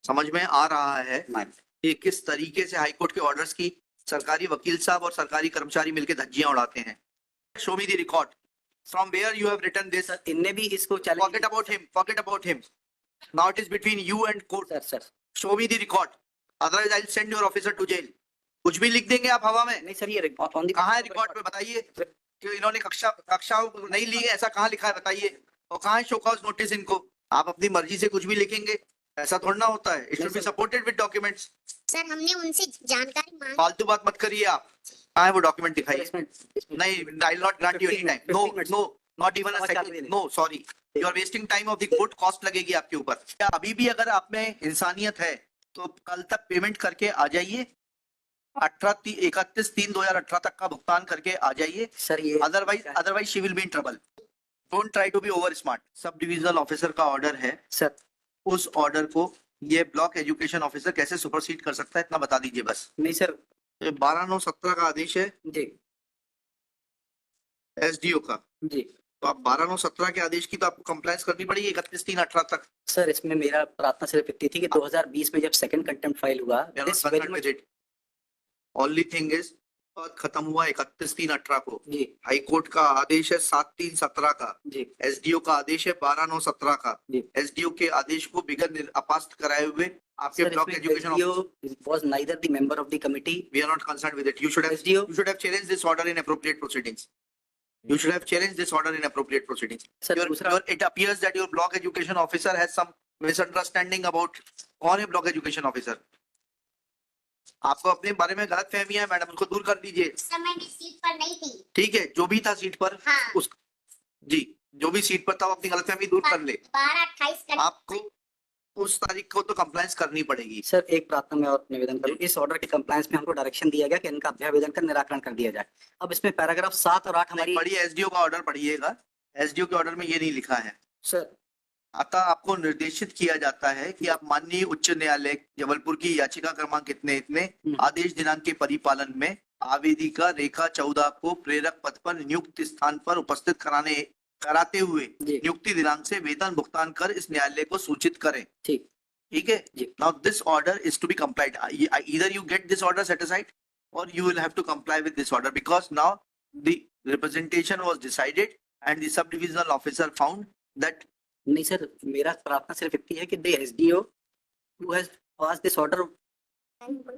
समझ में आ रहा है कि किस तरीके से हाईकोर्ट के ऑर्डर्स की सरकारी वकील साहब और सरकारी कर्मचारी मिलकर धज्जियां उड़ाते हैं। Show me the record from where you have written this. इनने भी इसको forget about him now it is between you and court. Sir show me the record otherwise I will send your officer to jail. कुछ भी लिख देंगे आप हवा में। नहीं सर, ये कहाँ है रिकॉर्ड पे बताइए कि इन्होंने कक्षाओं नहीं ली है, ऐसा कहाँ लिखा है बताइए। और कहाँ है शो कॉज नोटिस इनको। आप अपनी मर्जी से कुछ भी लिखेंगे, ऐसा थोड़ा ना होता है। It should be supported with documents. Sir हमने उनसे जानकारी मांगी। फालतू बात मत करिए आप। कहाँ है वो डॉक्यूमेंट दिखाइए। नहीं, I will not grant you any time. No not even a second. No sorry, you are wasting time of the court. Cost लगेगी आपके ऊपर। क्या अभी भी अगर आप में इंसानियत है तो कल तक पेमेंट करके आ जाइए। 31/3/2018 तक का भुगतान करके आ जाइए सर। ये otherwise she will be in trouble. Don't try to be over smart. Sub divisional officer का ऑर्डर है सर। उस ऑर्डर को ये ब्लॉक एजुकेशन ऑफिसर कैसे सुपरसीड कर सकता है, इतना बता दीजिए बस। नहीं सर, 12/9/17 का आदेश है जी एसडीओ का। जी, तो आप 12/9/17 के आदेश की तो आपको कंप्लायंस करनी पड़ेगी 31/3/18 तक। सर इसमें मेरा प्रार्थना सिर्फ इतनी थी कि 2020 में जब सेकंड कंटेम्प्ट फाइल हुआ, this very much only thing is खत्म हुआ 31/3/18 को। जी हाई कोर्ट का आदेश है 7/3/17 का। जी एसडीओ का आदेश है 12/9/17 का। जी। एसडीओ के आदेश को बिगर अपास्त कराए हुए आपके block education officer was neither the member of the committee. we are not concerned with it. You should have challenged this order in appropriate proceedings. You should have challenged this order in appropriate proceedings. Sir, it appears that your block education officer has some misunderstanding about कौन है block education officer. आपको अपने बारे में गलत फहमी है madam, उसको दूर कर दीजिए। समय भी सीट पर नहीं थी। ठीक है, जो भी था सीट पर। हाँ। उस जी जो भी सीट पर था वो अपनी गलत फहमी दूर कर ले। 12/28 आपको उस तारीख को तो कंप्लायंस करनी पड़ेगी। सर एक प्रार्थना में और निवेदन करूं, इस ऑर्डर के कंप्लायंस में हमको डायरेक्शन दिया गया कि इनका अभ्यावेदन का निराकरण कर दिया जाए। अब इसमें पैराग्राफ 7 और 8 हमारी पढ़िए, एसडीओ का ऑर्डर पढ़िएगा। एसडीओ के ऑर्डर में ये नहीं लिखा है सर। अतः आपको निर्देशित किया जाता है कि आप माननीय उच्च न्यायालय जबलपुर की याचिका क्रमांक इतने आदेश दिनांक के परिपालन में आवेदिका रेखा 14 को प्रेरक पद पर नियुक्त स्थान पर उपस्थित कराते हुए नियुक्ति दिनांक से वेतन भुगतान कर इस न्यायालय को सूचित करें। ठीक है। Now this order is to be complied. either you get this order set aside or you will have to comply with this order because now the representation was decided and the sub divisional officer found that नहीं sir, मेरा प्रार्थना सिर्फ इतनी है कि the SDO who has passed this order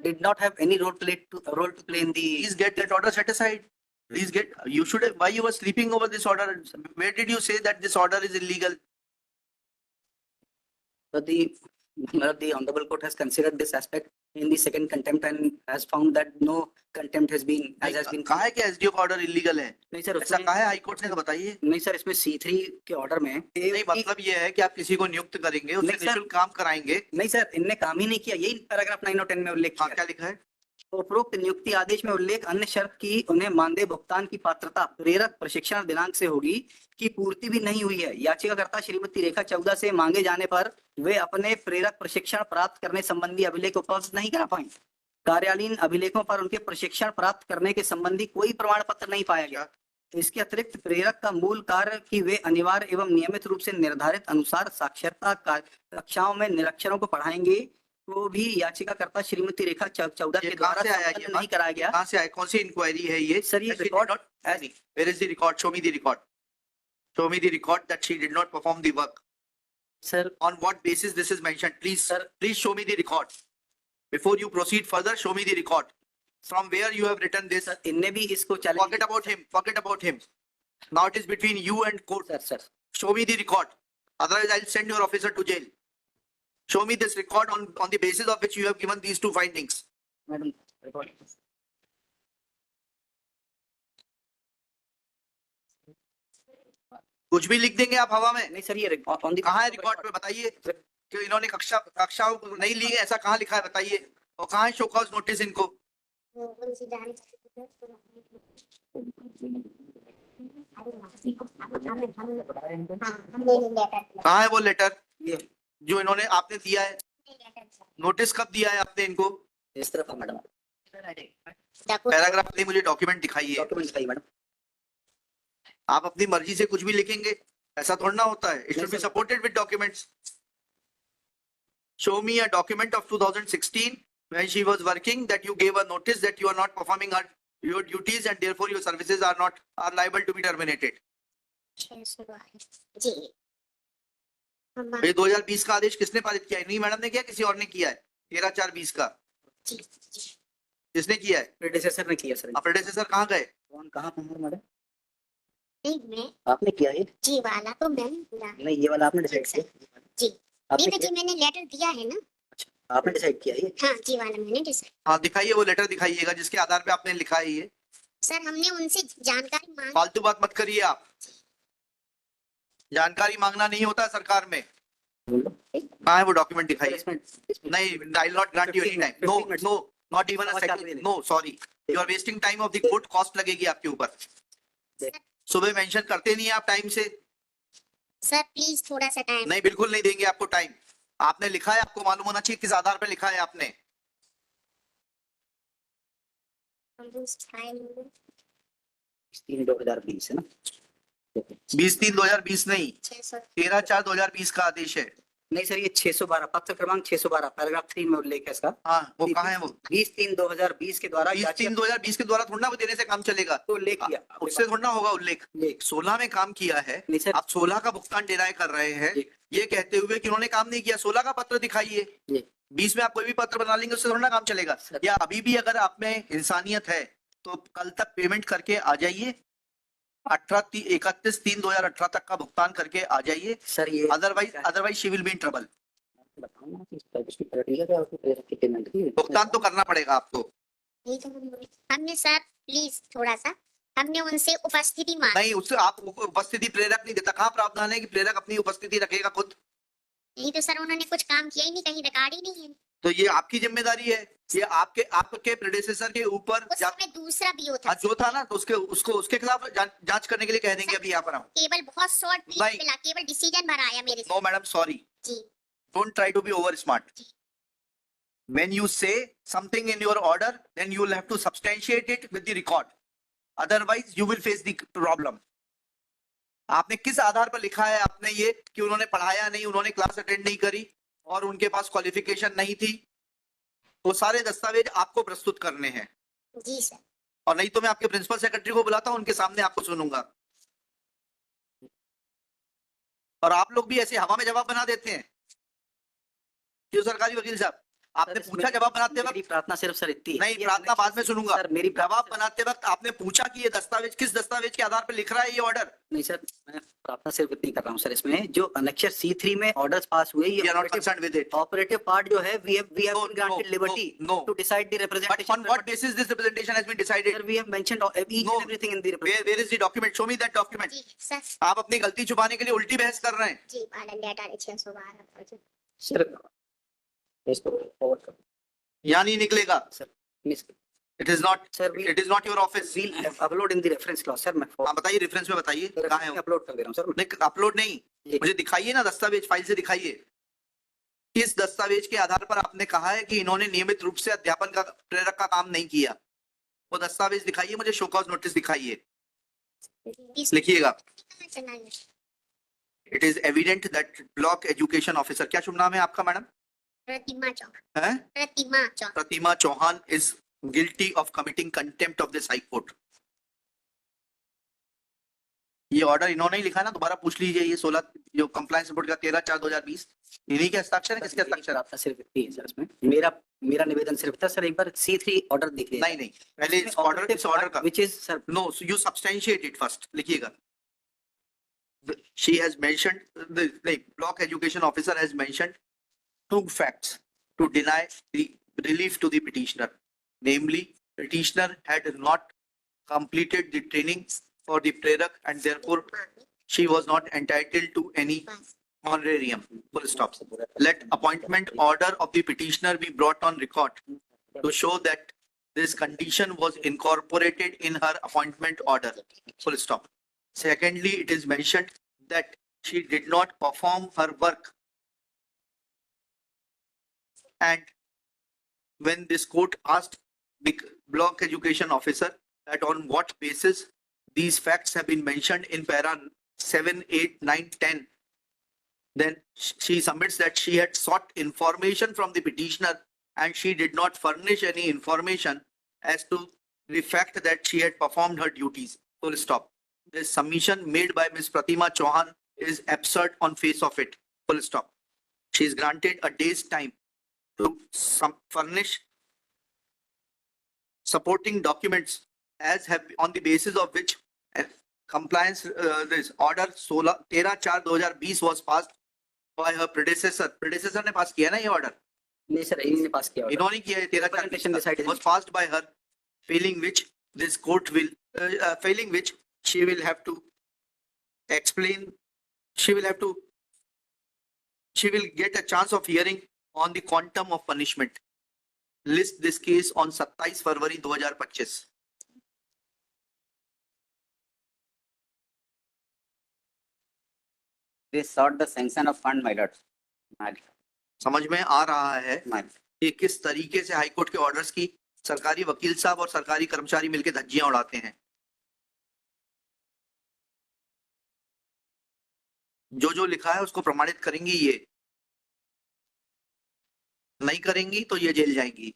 did not have any role to play in the. Please get that order set aside. Please get. You should have. Why you were sleeping over this order? Where did you say that this order is illegal? But the honorable court has considered this aspect in the second contempt and has found that no contempt has been कहा है कि SDO का order illegal है? नहीं sir, ऐसा कहा है high court ने, तो बताइए। नहीं सर, इसमें C3 के ऑर्डर में नहीं, मतलब ये है कि आप किसी को नियुक्त करेंगे, उससे निःशुल्क काम कराएंगे। नहीं सर, इनने काम ही नहीं किया, यही पैराग्राफ 9 और 10 में उल्लेख किया। क्या लिखा है? उपरोक्त नियुक्ति आदेश में उल्लेख अन्य शर्त की उन्हें मानदेय भुगतान की पात्रता प्रेरक प्रशिक्षण दिनांक से होगी की पूर्ति भी नहीं हुई है। याचिकाकर्ता श्रीमती रेखा 14 से मांगे जाने पर वे अपने प्रेरक प्रशिक्षण प्राप्त करने संबंधी अभिलेख उपलब्ध नहीं करा पाए। कार्यालयीन अभिलेखों पर उनके प्रशिक्षण प्राप्त करने के संबंधी कोई प्रमाण पत्र नहीं पाया गया। इसके अतिरिक्त प्रेरक का मूल कार्य कि वे अनिवार्य एवं नियमित रूप से निर्धारित अनुसार साक्षरता कक्षाओं में निरक्षरों को पढ़ाएंगे तो भी याचिकाकर्ता श्रीमती रेखा 14 के द्वारा नहीं कराया गया। कहाँ से आया? कौन सी इंक्वायरी है ये? सर ये record. Where is the record? Show me the record. Show me the record that she did not perform the work. Sir, on what basis this is mentioned? Please, sir, please show me the record. Before you proceed further, show me the record. From where you have written this? Sir, इनने भी इसको challenge. Forget about him. Forget about him. Now it is between you and court. Sir. Show me the record. Otherwise, I'll send your officer to jail. Show me this record on the basis of which you have given these two findings. Madam, record. कुछ भी लिख देंगे आप हवा में। नहीं sir, ये कहाँ है रिकॉर्ड पे बताइए कि इन्होंने कक्षाओं नहीं ली है, ऐसा कहाँ लिखा है बताइए। और कहाँ है शो कॉज नोटिस इनको। कहाँ है वो लेटर जो इन्होंने आपने दिया है? नोटिस कब दिया है आपने इनको? इस तरफ मैडम, पैराग्राफ नहीं, मुझे डॉक्यूमेंट दिखाइए। डॉक्यूमेंट दिखाइए मैडम। आप अपनी मर्जी से कुछ भी लिखेंगे, ऐसा थोड़ा ना होता है। It should be supported with documents. show me a document of 2016 when she was working that you gave a notice that you are not performing your duties and therefore your services are liable to be terminated. 612 जी ये 2020 का आदेश किसने पारित किया है? नहीं madam ने किया, किसी और ने किया है? 13/4/20 का जी किसने किया है? प्रेडेसेसर ने किया सर। प्रेडेसेसर कहाँ गए? कौन कहाँ पर मैडम? नहीं मैं आपने किया ये? जी वाला तो मैंने पूरा नहीं, ये वाला आपने डिसाइड सर। किया? जी आपने नहीं तो किया? जी मैंने लेटर दिया है ना। आपने डिसाइड किया ये? हाँ जी वाला मैंने डिसाइड। हाँ दिखाइए, वो लेटर दिखाइएगा जिसके आधार पे आपने लिखा है ये। सर हमने उनसे जानकारी मांगी। फालतू बात मत करिए आप, जानकारी मांगना नहीं होता है सरकार में। बोलो। कहाँ है वो डॉक्यूमेंट? दिखाइए। इसमें नहीं, I will not grant you any time. No 15 no, not even a और चार सेकंड। महीने। No sorry, you are wasting time of the court, cost लगेगी आपके ऊपर। सुबह मेंशन करते नहीं है आप टाइम से। सर प्लीज थोड़ा सा टाइम। नहीं बिल्कुल नहीं देंगे आपको टाइम। आपने लिखा है, आपको मालूम होना चाहिए किस आधार पर लिखा है आपने। 2020 है ना? 20/3/2020 नहीं, 600 13/4/2020 का आदेश है। नहीं सर, ये 612 पत्र क्रमांक 612 पैराग्राफ 3 में उल्लेख है इसका। हाँ वो कहाँ है? वो 20/3/2020 के द्वारा 20/3/2020 के द्वारा थोड़ा ना वो देने से काम चलेगा, तो उल्लेख किया। उससे थोड़ा होगा उल्लेख। उल्लेख 16 में काम किया है, नहीं सर। आप 16 का भुगतान डिनाय कर रहे हैं जी। ये कहते हुए कि उन्होंने काम नहीं किया। 16 का पत्र दिखाइए। जी। 20 में आप कोई भी पत्र बना लेंगे उससे थोड़ा काम चलेगा। सर। या अभी भी अगर आप में इंसानियत है तो कल तक पेमेंट करके आ जाइए, 31/3/2018 तक का भुगतान करके आ जाइए। सर ये otherwise she will be in trouble. बताओ ना कि इस पर इसकी क्राइटेरिया क्या होती है आपकी पेमेंट की? भुगतान तो करना पड़ेगा आपको। नहीं तो हमने सर प्लीज थोड़ा सा हमने उनसे उपस्थिति मांगी। नहीं, उससे आप उपस्थिति प्रेरक नहीं देता। कहाँ प्रावधान है कि प्रेरक अपनी उपस्थिति रखेगा खुद? नहीं तो सर उन्होंने कुछ काम किया ही नहीं, कहीं रिकॉर्ड ही नहीं है। तो ये आपकी जिम्मेदारी है, ये आपके प्रेडेसेसर के ऊपर उस समय दूसरा भी होता जो था ना, तो उसके खिलाफ जांच करने के लिए कह देंगे अभी यहाँ पर हम। केवल बहुत शॉर्ट नहीं। मिला, केवल डिसीजन भराया मेरे से। नो मैडम सॉरी, जी don't try to be over smart. When you say something in your order, then you will have to substantiate it with the record. Otherwise, you will face the problem. आपने किस आधार पर लिखा है आपने ये कि उन्होंने पढ़ाया नहीं, उन्होंने क्लास अटेंड नहीं करी और उनके पास क्वालिफिकेशन नहीं थी? वो सारे दस्तावेज आपको प्रस्तुत करने हैं। जी सर। और नहीं तो मैं आपके प्रिंसिपल सेक्रेटरी को बुलाता हूं, उनके सामने आपको सुनूंगा। और आप लोग भी ऐसे हवा में जवाब बना देते हैं। क्यों सरकारी वकील साहब, आपने पूछा जवाब बनाते वक्त? मेरी प्रार्थना सिर्फ सर इतनी है। नहीं, प्रार्थना बाद में सुनूंगा। सर मेरी जवाब बनाते वक्त आपने पूछा कि ये दस्तावेज किस दस्तावेज के आधार पर लिख रहा है ये ऑर्डर? नहीं सर, मैं प्रार्थना सिर्फ इतनी कर रहा हूँ सर। इसमें जो अनेक्चर C3 में ऑर्डर्स पास हुए, We ये are not concerned with it. Operative part जो है we have No, been granted no, liberty no. to decide the But representation. on what basis this representation has been decided? Sir, we have mentioned each No. and everything in the representation. Where is the document? Show me that document. जी sir. आप अपनी गलती छुपाने के लिए उल्टी बहस कर रहे हैं। जी वाला लेटर 612। सर इसको फॉरवर्ड कर यहाँ नहीं निकलेगा। Sir. Miss It is not. Sir It is not your office. we'll upload in the reference clause sir. मैं हाँ बताइए, रेफरेंस में बताइए कहाँ है वो? अपलोड कर दे रहा हूँ सर। नहीं अपलोड नहीं, जी। मुझे दिखाइए ना दस्तावेज, फाइल से दिखाइए। किस दस्तावेज के आधार पर आपने कहा है कि इन्होंने नियमित रूप से अध्यापन का प्रेरक का काम नहीं किया? वो दस्तावेज दिखाइए मुझे, शो कॉज नोटिस दिखाइए, लिखिएगा। It is evident that block education officer, क्या शुभ नाम है आपका मैडम? प्रतिमा चौहान। है Pratima Chauhan. Pratima Chauhan is guilty of committing contempt of this high court. ये ऑर्डर इन्होंने ही लिखा है ना, दोबारा पूछ लीजिए। ये 16 जो कंप्लायंस रिपोर्ट का 13/4/2020 इन्हीं के हस्ताक्षर है, किसके हस्ताक्षर? प्रार्थना सिर्फ इतनी है सर। इसमें मेरा निवेदन सिर्फ था सर, एक बार C3 ऑर्डर देख लीजिए। नहीं पहले इस ऑर्डर का which is sir no, you substantiate it first, लिखिएगा। She has mentioned, the block education officer has mentioned 2 facts to deny the relief to the petitioner. Namely, petitioner had not completed the training for the prerak and therefore she was not entitled to any honorarium. Full stop. Let appointment order of the petitioner be brought on record to show that this condition was incorporated in her appointment order. Full stop. Secondly, it is mentioned that she did not perform her work. And when this court asked the block education officer that on what basis these facts have been mentioned in para 7, 8, 9, 10, Then she submits that she had sought information from the petitioner and she did not furnish any information as to the fact that she had performed her duties. Full stop. This submission made by Ms. Pratima Chauhan is absurd on face of it. Full stop. She is granted a day's time to furnish supporting documents as have on the basis of which compliance this order 13/4/2020 was passed by her predecessor. Predecessor ने पास किया ना ये order? नहीं sir, इन्होंने पास किया order. इन्होंने किया है 13/4 decided. was passed by her, failing which this court will failing which she will have to explain, she will get a chance of hearing on the quantum of punishment. List this case on 27 February 2025. They sought the sanction of fund, my lord. समझ में आ रहा है My कि किस तरीके से high court के orders की सरकारी वकील साहब और सरकारी कर्मचारी मिलकर धज्जियां उड़ाते हैं. जो लिखा है उसको प्रमाणित करेंगी, ये नहीं करेंगी तो ये जेल जाएंगी.